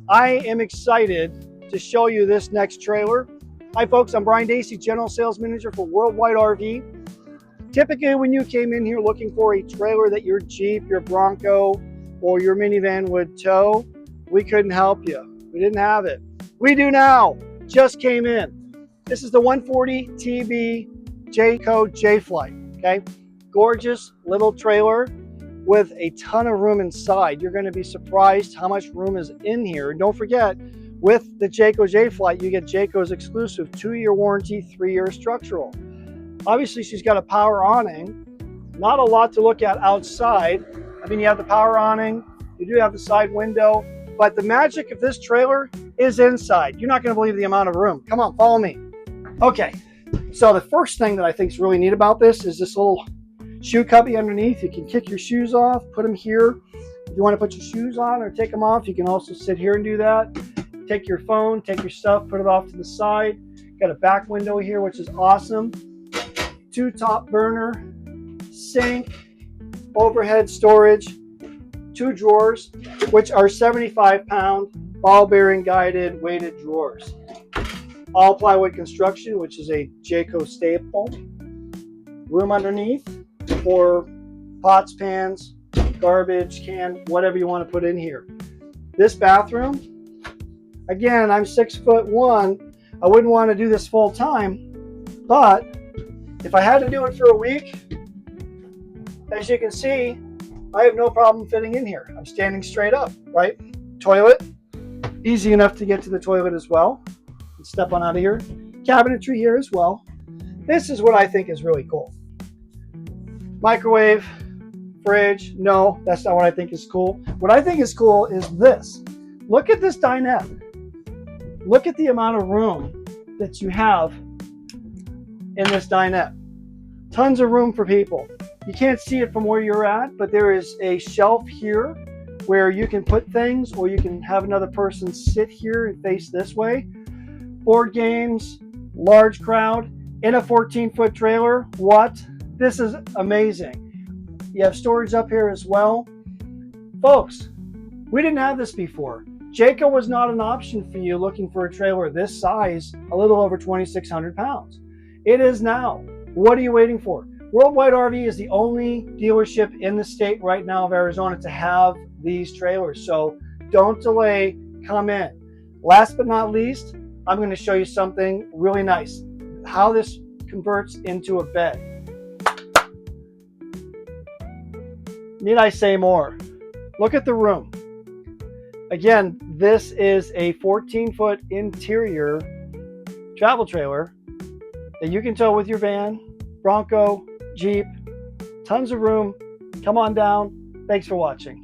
I am excited to show you this next trailer. Hi folks, I'm Brian Dacey, General Sales Manager for Worldwide RV. Typically when you came in here looking for a trailer that your Jeep, your Bronco, or your minivan would tow, we couldn't help you. We didn't have it. We do now. Just came in. This is the 140 TB Jayco J-Flight, okay? Gorgeous little trailer with a ton of room inside. You're going to be surprised how much room is in here. And don't forget, with the Jayco J-Flight, you get Jayco's exclusive 2-year warranty, 3-year structural. Obviously, she's got a power awning. Not a lot to look at outside. I mean, you have the power awning, you do have the side window, but the magic of this trailer is inside. You're not going to believe the amount of room. Come on, follow me. Okay, so the first thing that I think is really neat about this is this little shoe cubby underneath. You can kick your shoes off, put them here. If you want to put your shoes on or take them off, you can also sit here and do that. Take your phone, take your stuff, put it off to the side. Got a back window here, which is awesome. 2 top burner, sink, overhead storage, 2 drawers, which are 75-pound ball bearing guided weighted drawers. All plywood construction, which is a Jayco staple. Room underneath for pots, pans, garbage can, whatever you want to put in here. This bathroom, again, I'm 6'1". I wouldn't want to do this full time, but if I had to do it for a week, as you can see, I have no problem fitting in here. I'm standing straight up, right? Toilet, easy enough to get to the toilet as well. Step on out of here. Cabinetry here as well. This is what I think is really cool. Microwave, fridge, no, that's not what I think is cool. What I think is cool is this. Look at this dinette. Look at the amount of room that you have in this dinette. Tons of room for people. You can't see it from where you're at, but there is a shelf here where you can put things, or you can have another person sit here and face this way. Board games, large crowd, in a 14-foot trailer. What? This is amazing. You have storage up here as well. Folks, we didn't have this before. Jayco was not an option for you looking for a trailer this size, a little over 2,600 pounds. It is now. What are you waiting for? Worldwide RV is the only dealership in the state right now of Arizona to have these trailers. So don't delay, come in. Last but not least, I'm going to show you something really nice. How this converts into a bed. Need I say more? Look at the room. Again, this is a 14-foot interior travel trailer that you can tow with your van, Bronco, Jeep, tons of room. Come on down. Thanks for watching.